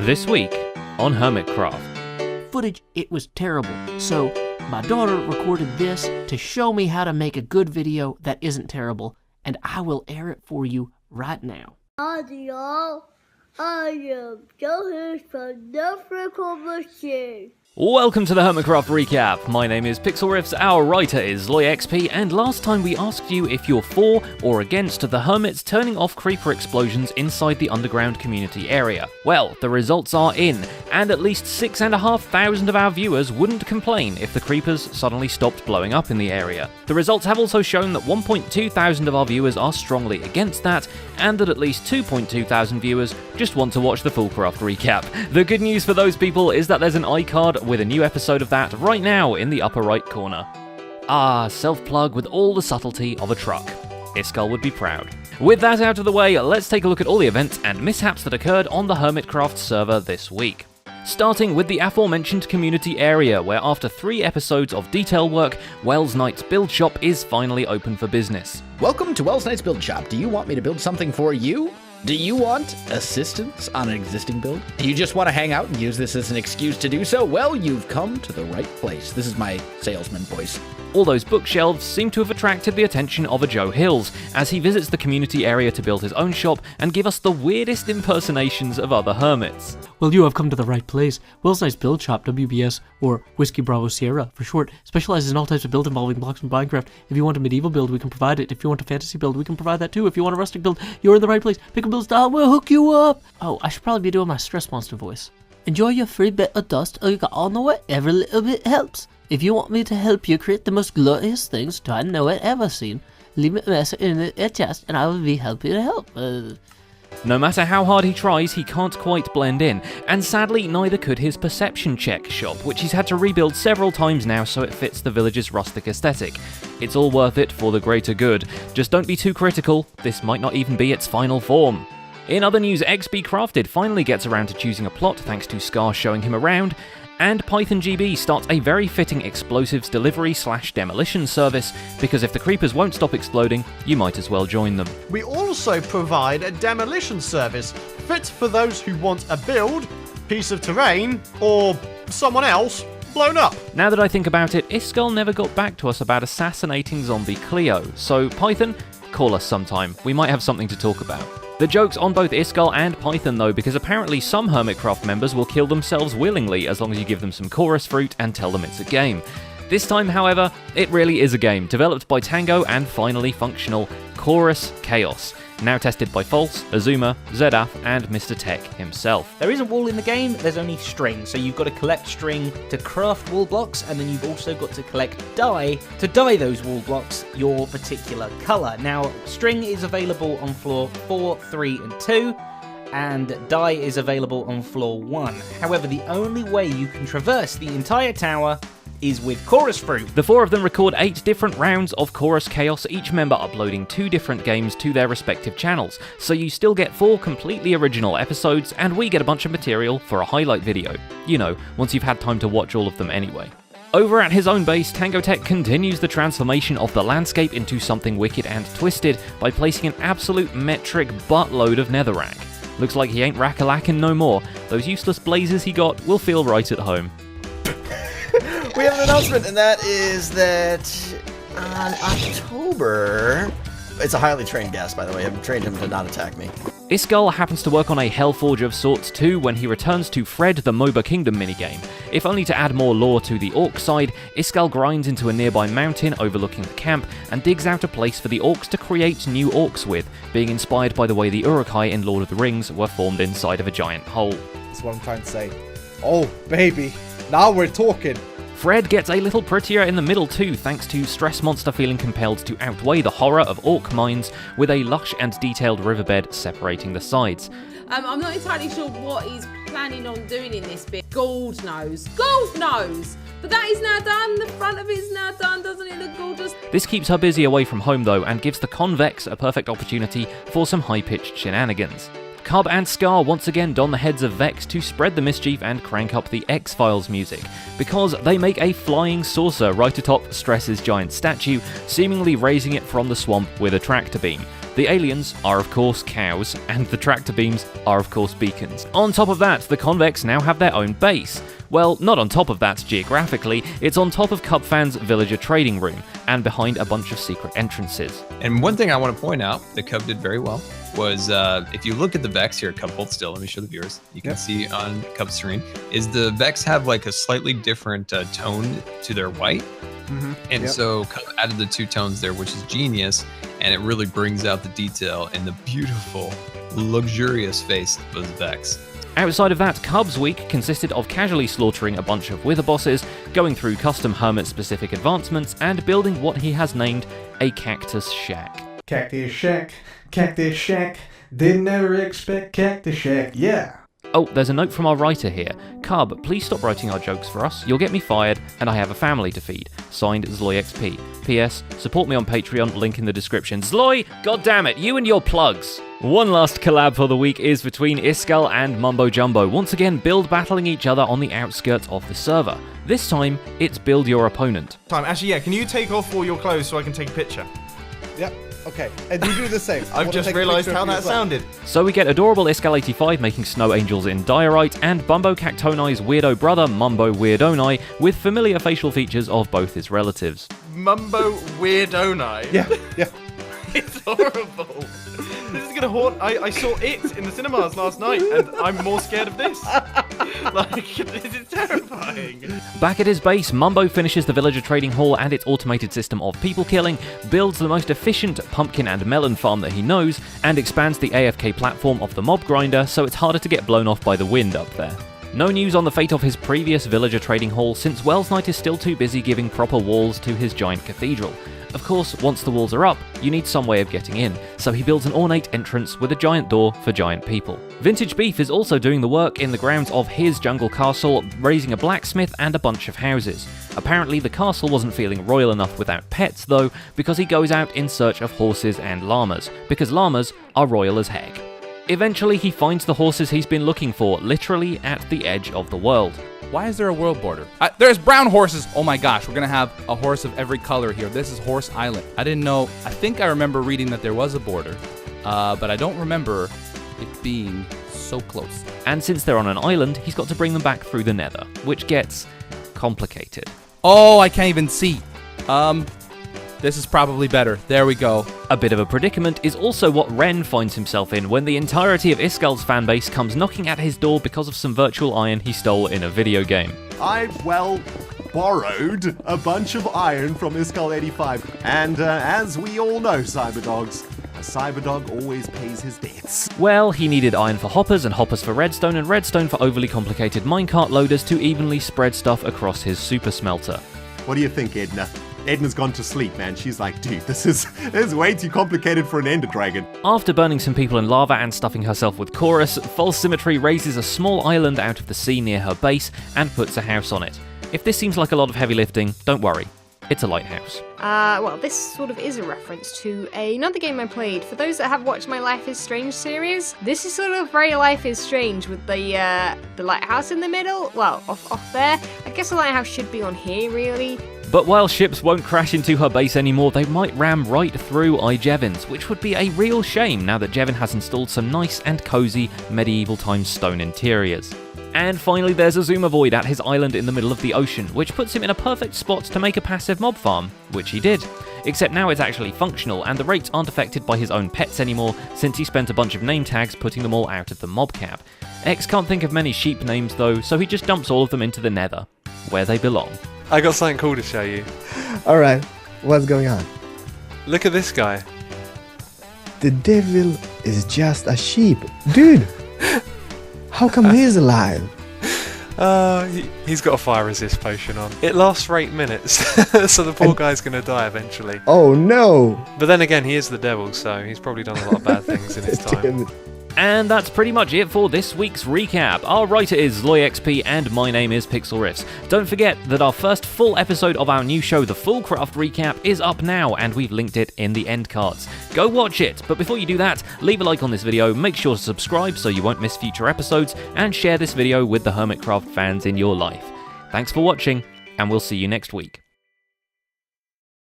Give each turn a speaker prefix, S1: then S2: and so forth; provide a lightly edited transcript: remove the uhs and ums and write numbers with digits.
S1: This week on Hermitcraft.
S2: Footage, it was terrible. So my daughter recorded this to show me how to make a good video that isn't terrible, and I will air it for you right now.
S3: Hi y'all, I am Joe from the Freckle Machine.
S1: Welcome to the Hermitcraft Recap. My name is Pixel Riffs, our writer is LoyXP, and last time we asked you if you're for or against the hermits turning off creeper explosions inside the underground community area. Well, the results are in, and at least 6,500 of our viewers wouldn't complain if the creepers suddenly stopped blowing up in the area. The results have also shown that 1,200 of our viewers are strongly against that, and that at least 2,200 viewers just want to watch the full craft recap. The good news for those people is that there's an iCard with a new episode of that right now in the upper right corner. Ah, self-plug with all the subtlety of a truck. Iskall would be proud. With that out of the way, let's take a look at all the events and mishaps that occurred on the Hermitcraft server this week. Starting with the aforementioned community area, where after 3 episodes of detail work, Wells Knight's build shop is finally open for business.
S4: Welcome to Wells Knight's build shop. Do you want me to build something for you? Do you want assistance on an existing build? Do you just want to hang out and use this as an excuse to do so? Well, you've come to the right place. This is my salesman voice.
S1: All those bookshelves seem to have attracted the attention of a Joe Hills, as he visits the community area to build his own shop and give us the weirdest impersonations of other hermits.
S2: Well, you have come to the right place. Wells Knight's Build Shop, WBS, or Whiskey Bravo Sierra for short, specializes in all types of build involving blocks from Minecraft. If you want a medieval build, we can provide it. If you want a fantasy build, we can provide that too. If you want a rustic build, you're in the right place. Pick a build style, we'll hook you up. Oh, I should probably be doing my stress monster voice. Enjoy your free bit of dust, or you got all know it. Every little bit helps. If you want me to help you create the most glorious things I know it ever seen, leave me a message in the chest and I will be happy to help.
S1: No matter how hard he tries, he can't quite blend in, and sadly neither could his perception check shop, which he's had to rebuild several times now so it fits the village's rustic aesthetic. It's all worth it for the greater good. Just don't be too critical, this might not even be its final form. In other news, XB Crafted finally gets around to choosing a plot thanks to Scar showing him around, and PythonGB starts a very fitting explosives delivery/demolition service, because if the creepers won't stop exploding, you might as well join them.
S5: We also provide a demolition service, fit for those who want a build, piece of terrain, or someone else blown up.
S1: Now that I think about it, Iskall never got back to us about assassinating zombie Cleo, so Python, call us sometime, we might have something to talk about. The joke's on both Iskall and Python though, because apparently some Hermitcraft members will kill themselves willingly as long as you give them some chorus fruit and tell them it's a game. This time, however, it really is a game, developed by Tango and finally functional Chorus Chaos, now tested by False, Azuma, Zedaf, and Mr. Tech himself.
S6: There isn't wool in the game, there's only string, so you've got to collect string to craft wool blocks, and then you've also got to collect dye to dye those wool blocks your particular colour. Now, string is available on floor 4, 3, and 2, and dye is available on floor 1. However, the only way you can traverse the entire tower is with chorus fruit.
S1: The 4 of them record 8 different rounds of Chorus Chaos, each member uploading 2 different games to their respective channels, so you still get 4 completely original episodes, and we get a bunch of material for a highlight video. You know, once you've had time to watch all of them anyway. Over at his own base, Tango Tech continues the transformation of the landscape into something wicked and twisted by placing an absolute metric buttload of netherrack. Looks like he ain't rack-a-lackin' no more. Those useless blazes he got will feel right at home.
S7: We have an announcement, and that is that on October... It's a highly trained guest, by the way. I've trained him to not attack me.
S1: Iskall happens to work on a Hellforge of sorts too when he returns to Fred the MOBA Kingdom minigame. If only to add more lore to the orc side, Iskall grinds into a nearby mountain overlooking the camp and digs out a place for the orcs to create new orcs with, being inspired by the way the Uruk-hai in Lord of the Rings were formed inside of a giant hole.
S8: That's what I'm trying to say. Oh, baby. Now we're talking.
S1: Fred gets a little prettier in the middle too, thanks to Stress Monster feeling compelled to outweigh the horror of orc mines with a lush and detailed riverbed separating the sides.
S9: I'm not entirely sure what he's planning on doing in this bit. Gold knows. Gold knows! But that is now done. The front of it is now done. Doesn't it look gorgeous?
S1: This keeps her busy away from home though, and gives the Convex a perfect opportunity for some high-pitched shenanigans. Cub and Scar once again don the heads of Vex to spread the mischief and crank up the X-Files music, because they make a flying saucer right atop Stress's giant statue, seemingly raising it from the swamp with a tractor beam. The aliens are of course cows, and the tractor beams are of course beacons. On top of that, the convicts now have their own base. Well, not on top of that geographically, it's on top of Cub Fan's villager trading room, and behind a bunch of secret entrances.
S10: And one thing I want to point out that Cub did very well was if you look at the Vex here, Cub, hold still, let me show the viewers. You can see on Cub's screen, is the Vex have like a slightly different tone to their white. And so Cub added the 2 tones there, which is genius, and it really brings out the detail in the beautiful, luxurious face of the Vex.
S1: Outside of that, Cub's week consisted of casually slaughtering a bunch of wither bosses, going through custom hermit-specific advancements, and building what he has named a cactus shack.
S11: Cactus shack, cactus shack, didn't ever expect cactus shack, yeah.
S1: Oh, there's a note from our writer here. Cub, please stop writing our jokes for us. You'll get me fired, and I have a family to feed. Signed, ZloyXP. P.S. Support me on Patreon, link in the description. Zloy, goddammit, you and your plugs! One last collab for the week is between Iskall and Mumbo Jumbo, once again build battling each other on the outskirts of the server. This time, it's build your opponent.
S12: Actually, yeah, can you take off all your clothes so I can take a picture?
S8: Yep. Okay, and you do the same.
S12: I've just realised how that sounded.
S1: So we get adorable Iskall85 making snow angels in diorite, and Bumbo Cactoni's weirdo brother Mumbo Weirdoni with familiar facial features of both his relatives.
S12: Mumbo Weirdoni?
S8: Yeah.
S12: It's horrible. This is gonna haunt. I saw it in the cinemas last night, and I'm more scared of this. This is terrifying.
S1: Back at his base, Mumbo finishes the villager trading hall and its automated system of people killing, builds the most efficient pumpkin and melon farm that he knows, and expands the AFK platform of the mob grinder so it's harder to get blown off by the wind up there. No news on the fate of his previous villager trading hall, since Wells Knight is still too busy giving proper walls to his giant cathedral. Of course, once the walls are up, you need some way of getting in, so he builds an ornate entrance with a giant door for giant people. Vintage Beef is also doing the work in the grounds of his jungle castle, raising a blacksmith and a bunch of houses. Apparently the castle wasn't feeling royal enough without pets though, because he goes out in search of horses and llamas, because llamas are royal as heck. Eventually he finds the horses he's been looking for, literally at the edge of the world.
S13: Why is there a world border? There's brown horses! Oh my gosh, we're gonna have a horse of every color here. This is Horse Island. I didn't know, I think I remember reading that there was a border, but I don't remember it being so close.
S1: And since they're on an island, he's got to bring them back through the nether, which gets complicated.
S13: Oh, I can't even see. This is probably better. There we go.
S1: A bit of a predicament is also what Ren finds himself in when the entirety of Iskall's fanbase comes knocking at his door because of some virtual iron he stole in a video game.
S14: I, borrowed a bunch of iron from Iskall85. And as we all know, Cyberdogs, a Cyberdog always pays his debts.
S1: Well, he needed iron for hoppers and hoppers for redstone and redstone for overly complicated minecart loaders to evenly spread stuff across his super smelter.
S14: What do you think, Edna? Edna's gone to sleep, man. She's like, dude, this is way too complicated for an Ender Dragon.
S1: After burning some people in lava and stuffing herself with chorus, False Symmetry raises a small island out of the sea near her base and puts a house on it. If this seems like a lot of heavy lifting, don't worry. It's a lighthouse.
S15: Well, this sort of is a reference to another game I played. For those that have watched my Life is Strange series, this is sort of very Life is Strange with the lighthouse in the middle. Well, off there. I guess the lighthouse should be on here, really.
S1: But while ships won't crash into her base anymore, they might ram right through iJevons, which would be a real shame now that Jevon has installed some nice and cozy medieval times stone interiors. And finally there's Azuma Void at his island in the middle of the ocean, which puts him in a perfect spot to make a passive mob farm, which he did. Except now it's actually functional, and the rates aren't affected by his own pets anymore, since he spent a bunch of name tags putting them all out of the mob cap. X can't think of many sheep names though, so he just dumps all of them into the nether, where they belong.
S16: I got something cool to show you.
S17: Alright, what's going on?
S16: Look at this guy.
S17: The devil is just a sheep. Dude! How come he's alive?
S16: He's got a fire resist potion on. It lasts for 8 minutes, so the poor guy's gonna die eventually.
S17: Oh no!
S16: But then again, he is the devil, so he's probably done a lot of bad things in his time.
S1: And that's pretty much it for this week's recap. Our writer is ZloyXP and my name is Pixel Riffs. Don't forget that our first full episode of our new show, the Fullcraft Recap, is up now and we've linked it in the end cards. Go watch it, but before you do that, leave a like on this video, make sure to subscribe so you won't miss future episodes, and share this video with the Hermitcraft fans in your life. Thanks for watching, and we'll see you next week.